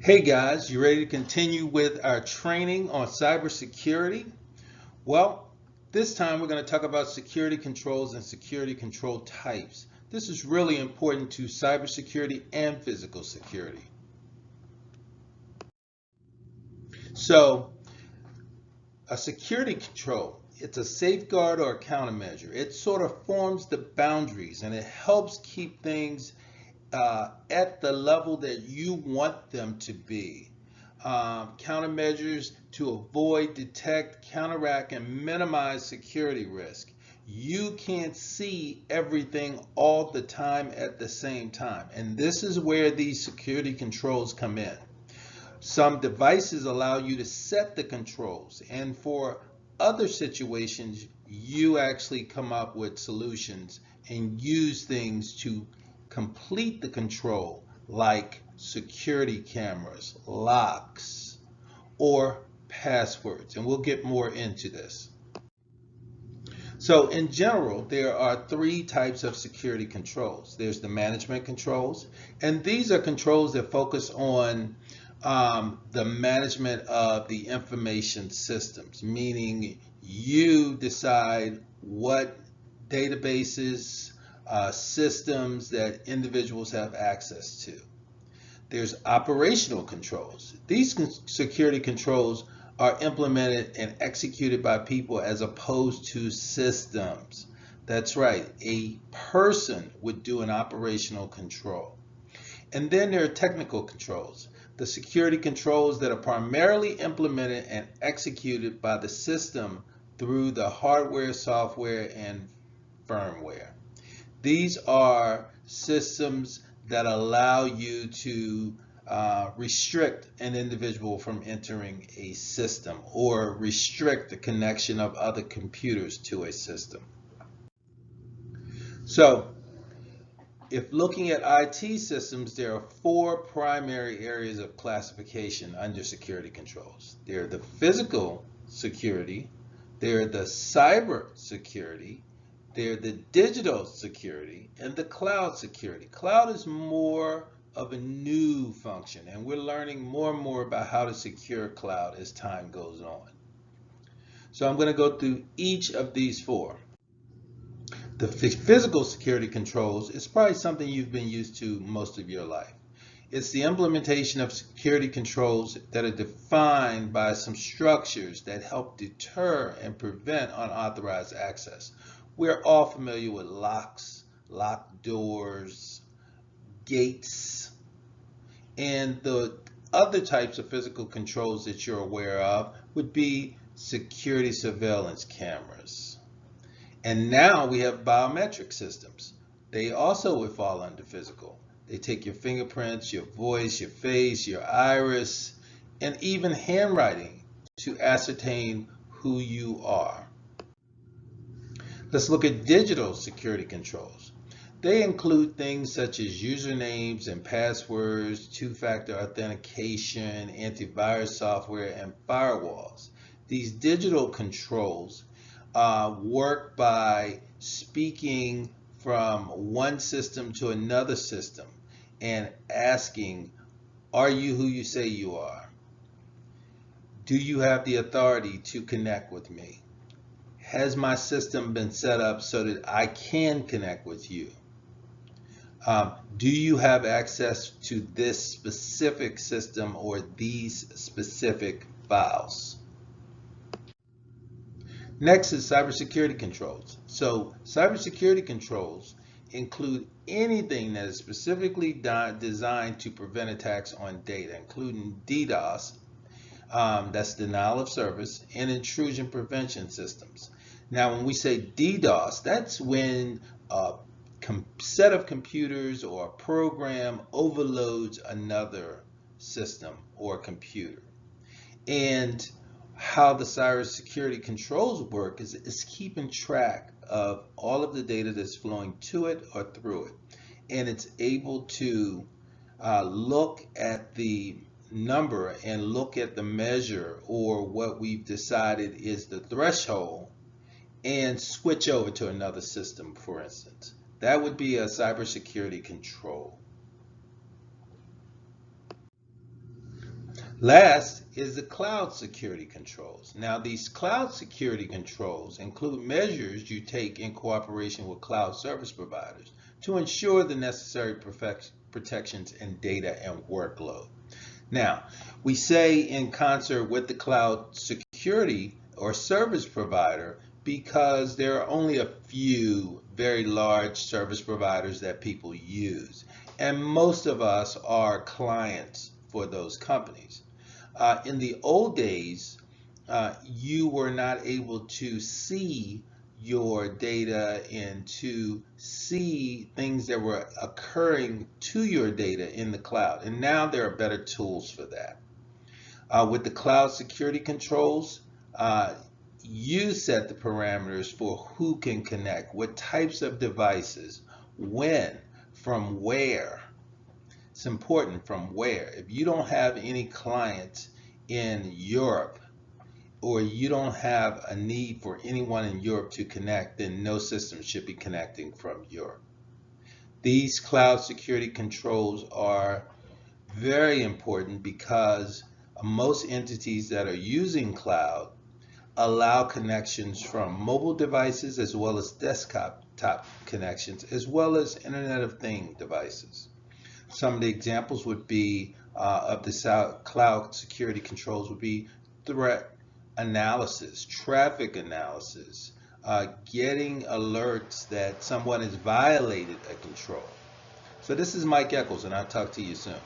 Hey guys, you ready to continue with our training on cybersecurity? Well, this time we're going to talk about security controls and security control types. This is really important to cybersecurity and physical security. So, a security control, it's a safeguard or a countermeasure. It sort of forms the boundaries and it helps keep things at the level that you want them to be. Countermeasures to avoid, detect, counteract, and minimize security risk. You can't see everything all the time at the same time. And this is where these security controls come in. Some devices allow you to set the controls, and for other situations, you actually come up with solutions and use things to complete the control, like security cameras, locks, or passwords. And we'll get more into this. So in general, there are three types of security controls. There's the management controls, and these are controls that focus on the management of the information systems, meaning you decide what databases, systems that individuals have access to. There's operational controls. These security controls are implemented and executed by people as opposed to systems. That's right, a person would do an operational control. And then there are technical controls, the security controls that are primarily implemented and executed by the system through the hardware, software, and firmware. These are systems that allow you to restrict an individual from entering a system or restrict the connection of other computers to a system. So, if looking at IT systems, there are four primary areas of classification under security controls. They're the physical security, they're the cyber security, they're the digital security, and the cloud security. Cloud is more of a new function, and we're learning more and more about how to secure cloud as time goes on. So I'm going to go through each of these four. The physical security controls is probably something you've been used to most of your life. It's the implementation of security controls that are defined by some structures that help deter and prevent unauthorized access. We're all familiar with locks, locked doors, gates, and the other types of physical controls that you're aware of would be security surveillance cameras. And now we have biometric systems. They also would fall under physical. They take your fingerprints, your voice, your face, your iris, and even handwriting to ascertain who you are. Let's look at digital security controls. They include things such as usernames and passwords, two-factor authentication, antivirus software, and firewalls. These digital controls work by speaking from one system to another system and asking, are you who you say you are? Do you have the authority to connect with me? Has my system been set up so that I can connect with you? Do you have access to this specific system or these specific files? Next is cybersecurity controls. So cybersecurity controls include anything that is specifically designed to prevent attacks on data, including DDoS, that's denial of service, and intrusion prevention systems. Now, when we say DDoS, that's when a set of computers or a program overloads another system or computer. And how the cybersecurity controls work is keeping track of all of the data that's flowing to it or through it. And it's able to look at the number and look at the measure or what we've decided is the threshold and switch over to another system, for instance. That would be a cybersecurity control. Last is the cloud security controls. Now, these cloud security controls include measures you take in cooperation with cloud service providers to ensure the necessary protections in data and workload. Now, we say in concert with the cloud security or service provider because there are only a few very large service providers that people use, and most of us are clients for those companies. In the old days, you were not able to see your data and to see things that were occurring to your data in the cloud. And now there are better tools for that. With the cloud security controls, you set the parameters for who can connect, what types of devices, when, from where. It's important from where. If you don't have any clients in Europe, or you don't have a need for anyone in Europe to connect, then no system should be connecting from Europe. These cloud security controls are very important because most entities that are using cloud allow connections from mobile devices as well as desktop connections as well as Internet of Things devices. Some of the examples would be of the cloud security controls would be threat analysis, traffic analysis, getting alerts that someone has violated a control. So this is Mike Echols, and I'll talk to you soon.